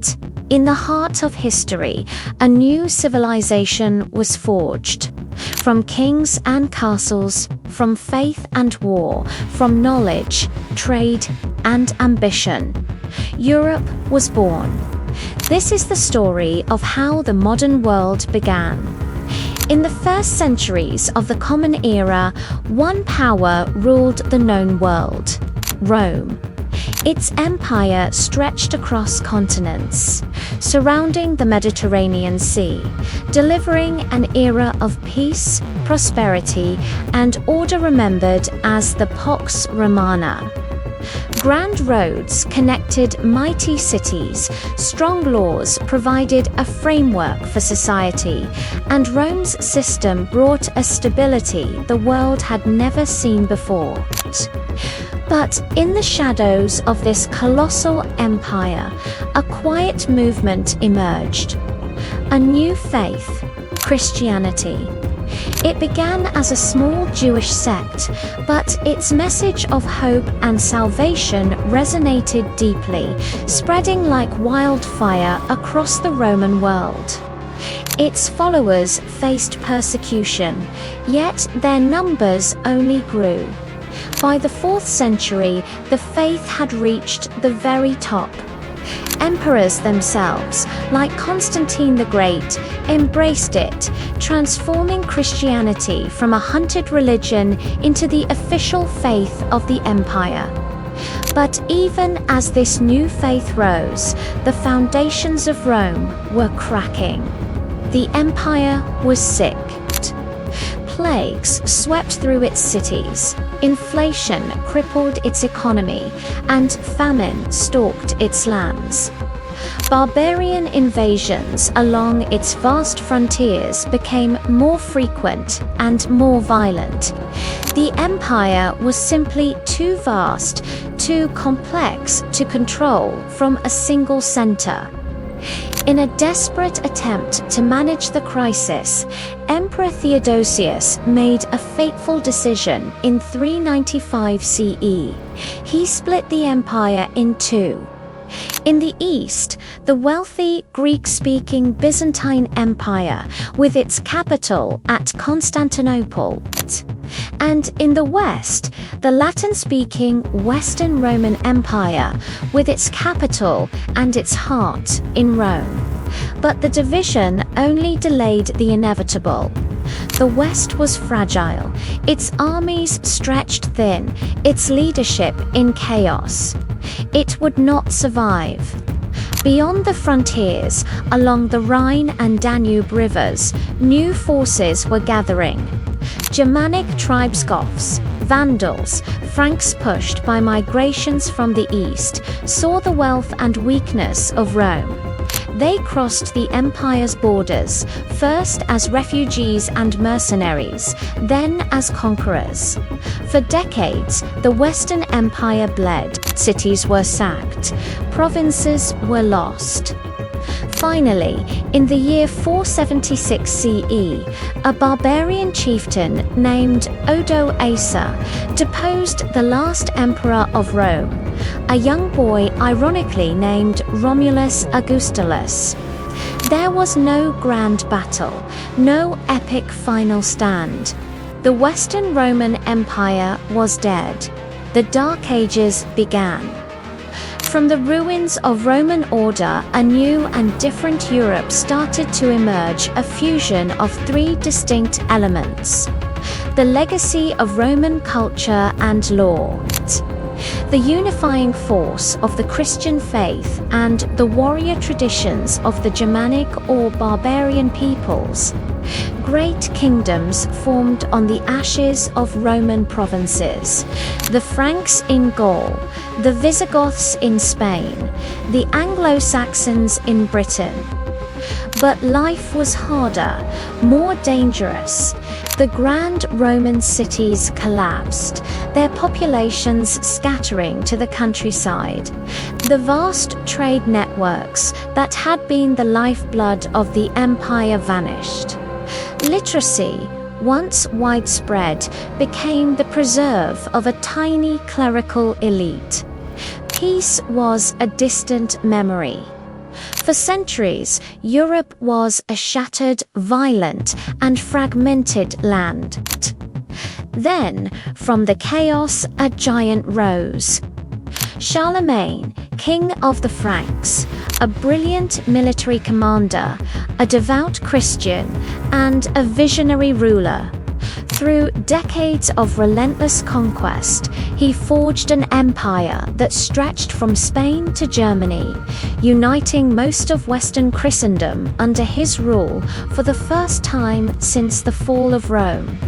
Yet, in the heart of history, a new civilization was forged. From kings and castles, from faith and war, from knowledge, trade, and ambition, Europe was born. This is the story of how the modern world began. In the first centuries of the Common Era, one power ruled the known world: Rome. Its empire stretched across continents, surrounding the Mediterranean Sea, delivering an era of peace, prosperity, and order remembered as the Pax Romana. Grand roads connected mighty cities, strong laws provided a framework for society, and Rome's system brought a stability the world had never seen before. But in the shadows of this colossal empire, a quiet movement emerged. A new faith, Christianity. It began as a small Jewish sect, but its message of hope and salvation resonated deeply, spreading like wildfire across the Roman world. Its followers faced persecution, yet their numbers only grew. By the 4th century, the faith had reached the very top. Emperors themselves, like Constantine the Great, embraced it, transforming Christianity from a hunted religion into the official faith of the empire. But even as this new faith rose, the foundations of Rome were cracking. The empire was sick. Plagues swept through its cities, inflation crippled its economy, and famine stalked its lands. Barbarian invasions along its vast frontiers became more frequent and more violent. The empire was simply too vast, too complex to control from a single center. In a desperate attempt to manage the crisis, Emperor Theodosius made a fateful decision in 395 CE. He split the empire in two. In the east, the wealthy Greek-speaking Byzantine Empire, with its capital at Constantinople. And in the west, the Latin-speaking Western Roman Empire, with its capital and its heart in Rome. But the division only delayed the inevitable. The West was fragile, its armies stretched thin, its leadership in chaos. It would not survive. Beyond the frontiers, along the Rhine and Danube rivers, new forces were gathering. Germanic tribes, Goths, Vandals, Franks pushed by migrations from the east, saw the wealth and weakness of Rome. They crossed the empire's borders, first as refugees and mercenaries, then as conquerors. For decades, the Western Empire bled, cities were sacked, provinces were lost. Finally, in the year 476 CE, a barbarian chieftain named Odoacer deposed the last emperor of Rome, a young boy ironically named Romulus Augustulus. There was no grand battle, no epic final stand. The Western Roman Empire was dead. The Dark Ages began. From the ruins of Roman order, a new and different Europe started to emerge, a fusion of three distinct elements: the legacy of Roman culture and law, the unifying force of the Christian faith, and the warrior traditions of the Germanic or barbarian peoples. Great kingdoms formed on the ashes of Roman provinces: the Franks in Gaul, the Visigoths in Spain, the Anglo-Saxons in Britain. But life was harder, more dangerous. The grand Roman cities collapsed, their populations scattering to the countryside. The vast trade networks that had been the lifeblood of the empire vanished. Literacy, once widespread, became the preserve of a tiny clerical elite. Peace was a distant memory. For centuries, Europe was a shattered, violent, and fragmented land. Then, from the chaos, a giant rose. Charlemagne, king of the Franks, a brilliant military commander, a devout Christian, and a visionary ruler. Through decades of relentless conquest, he forged an empire that stretched from Spain to Germany, uniting most of Western Christendom under his rule for the first time since the fall of Rome.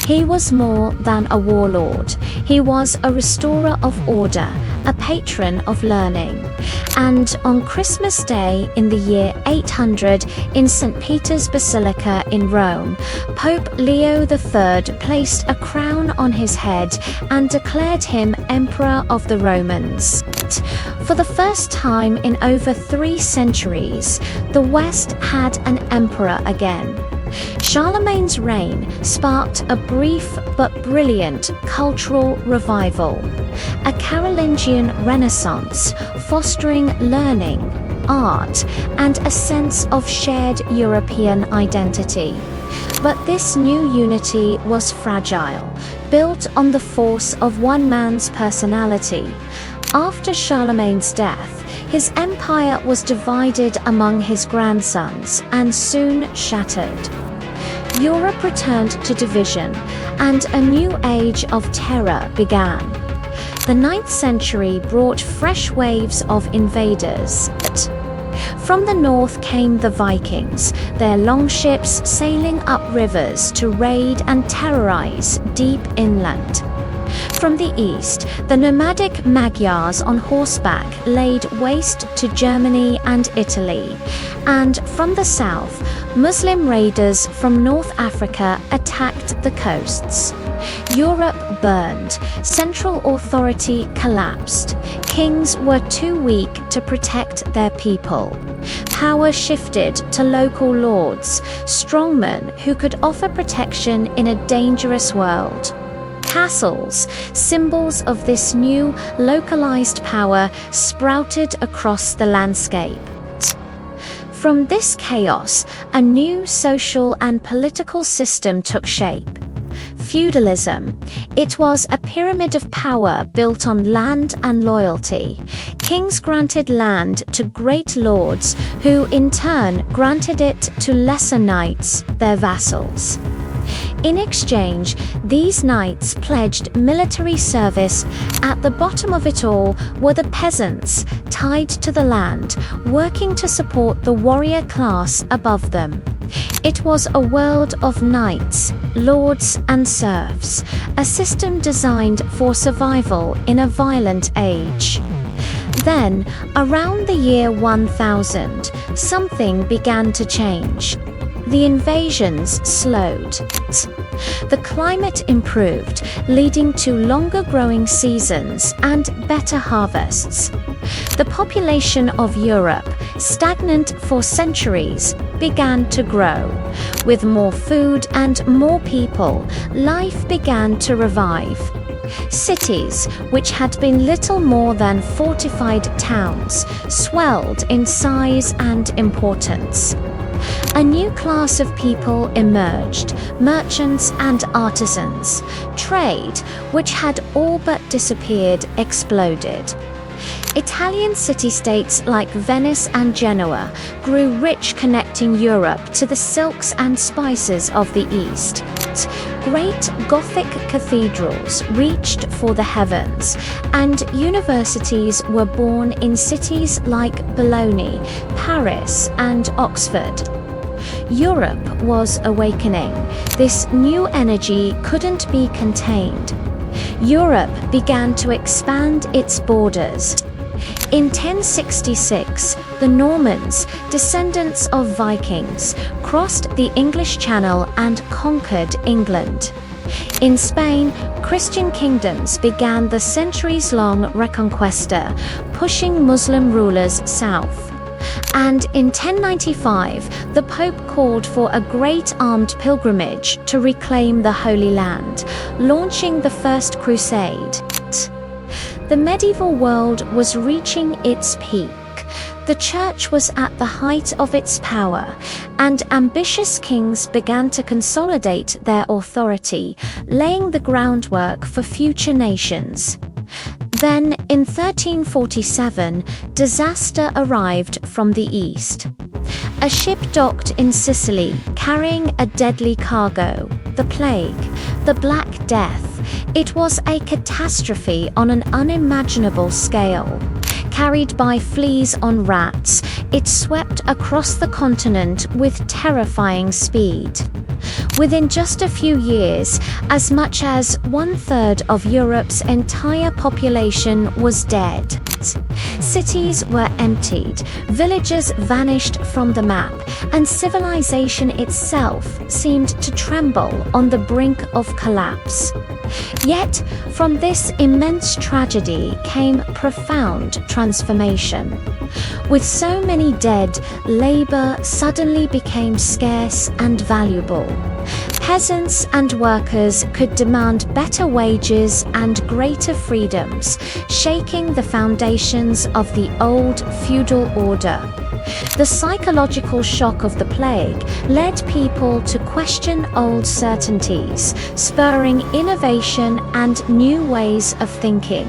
He was more than a warlord. He was a restorer of order, a patron of learning. And on Christmas Day in the year 800 in St. Peter's Basilica in Rome, Pope Leo III placed a crown on his head and declared him Emperor of the Romans. For the first time in over 3 centuries, the West had an emperor again. Charlemagne's reign sparked a brief but brilliant cultural revival, a Carolingian Renaissance fostering learning, art, and a sense of shared European identity. But this new unity was fragile, built on the force of one man's personality. After Charlemagne's death, his empire was divided among his grandsons and soon shattered. Europe returned to division, and a new age of terror began. The 9th century brought fresh waves of invaders. From the north came the Vikings, their longships sailing up rivers to raid and terrorize deep inland. From the east, the nomadic Magyars on horseback laid waste to Germany and Italy. And from the south, Muslim raiders from North Africa attacked the coasts. Europe burned, central authority collapsed, kings were too weak to protect their people. Power shifted to local lords, strongmen who could offer protection in a dangerous world. Castles, symbols of this new, localized power, sprouted across the landscape. From this chaos, a new social and political system took shape. Feudalism. It was a pyramid of power built on land and loyalty. Kings granted land to great lords, who in turn granted it to lesser knights, their vassals. In exchange, these knights pledged military service. At the bottom of it all were the peasants, tied to the land, working to support the warrior class above them. It was a world of knights, lords, and serfs, a system designed for survival in a violent age. Then, around the year 1000, something began to change. The invasions slowed. The climate improved, leading to longer growing seasons and better harvests. The population of Europe, stagnant for centuries, began to grow. With more food and more people, life began to revive. Cities, which had been little more than fortified towns, swelled in size and importance. A new class of people emerged, merchants and artisans. Trade, which had all but disappeared, exploded. Italian city-states like Venice and Genoa grew rich, connecting Europe to the silks and spices of the East. Great Gothic cathedrals reached for the heavens, and universities were born in cities like Bologna, Paris, and Oxford. Europe was awakening. This new energy couldn't be contained. Europe began to expand its borders. In 1066, the Normans, descendants of Vikings, crossed the English Channel and conquered England. In Spain, Christian kingdoms began the centuries-long Reconquista, pushing Muslim rulers south. And in 1095, the Pope called for a great armed pilgrimage to reclaim the Holy Land, launching the First Crusade. The medieval world was reaching its peak. the church was at the height of its power, and ambitious kings began to consolidate their authority, laying the groundwork for future nations. Then, in 1347, disaster arrived from the east. A ship docked in Sicily, carrying a deadly cargo, the plague, the Black Death. It was a catastrophe on an unimaginable scale. Carried by fleas on rats, it swept across the continent with terrifying speed. Within just a few years, as much as 1/3 of Europe's entire population was dead. Cities were emptied, villages vanished from the map, and civilization itself seemed to tremble on the brink of collapse. Yet, from this immense tragedy came profound transformation. With so many dead, labor suddenly became scarce and valuable. Peasants and workers could demand better wages and greater freedoms, shaking the foundations of the old feudal order. The psychological shock of the plague led people to question old certainties, spurring innovation and new ways of thinking.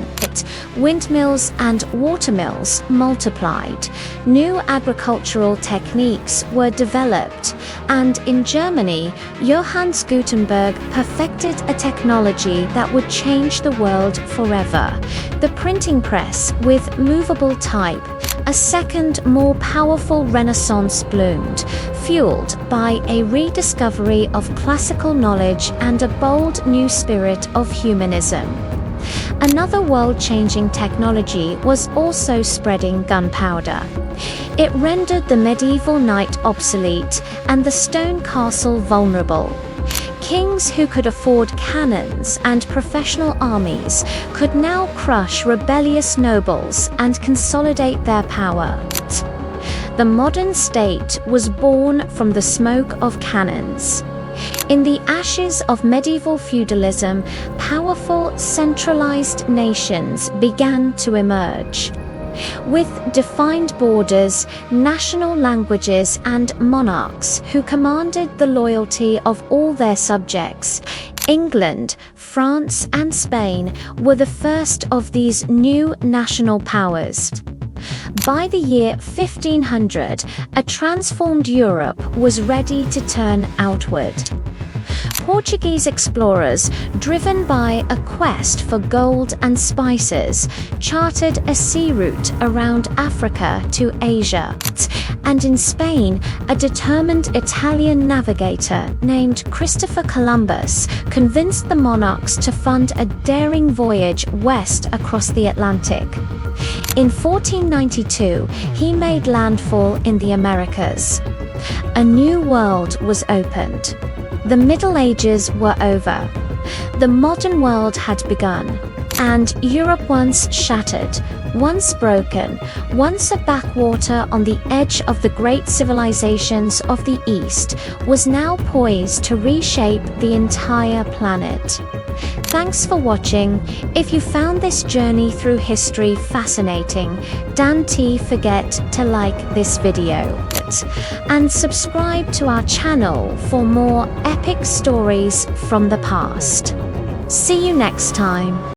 Windmills and watermills multiplied, new agricultural techniques were developed, and in Germany, Johannes Gutenberg perfected a technology that would change the world forever: the printing press with movable type. A second, more powerful Renaissance bloomed, fueled by a rediscovery of classical knowledge and a bold new spirit of humanism. Another world-changing technology was also spreading: gunpowder. It rendered the medieval knight obsolete and the stone castle vulnerable. Kings who could afford cannons and professional armies could now crush rebellious nobles and consolidate their power. The modern state was born from the smoke of cannons. In the ashes of medieval feudalism, powerful, centralized nations began to emerge. With defined borders, national languages, and monarchs who commanded the loyalty of all their subjects, England, France, and Spain were the first of these new national powers. By the year 1500, a transformed Europe was ready to turn outward. Portuguese explorers, driven by a quest for gold and spices, charted a sea route around Africa to Asia. And in Spain, a determined Italian navigator named Christopher Columbus convinced the monarchs to fund a daring voyage west across the Atlantic. In 1492, he made landfall in the Americas. A new world was opened. The Middle Ages were over. The modern world had begun, and Europe, once shattered, once broken, once a backwater on the edge of the great civilizations of the East, was now poised to reshape the entire planet. Thanks for watching. If you found this journey through history fascinating, don't forget to like this video and subscribe to our channel for more epic stories from the past. See you next time.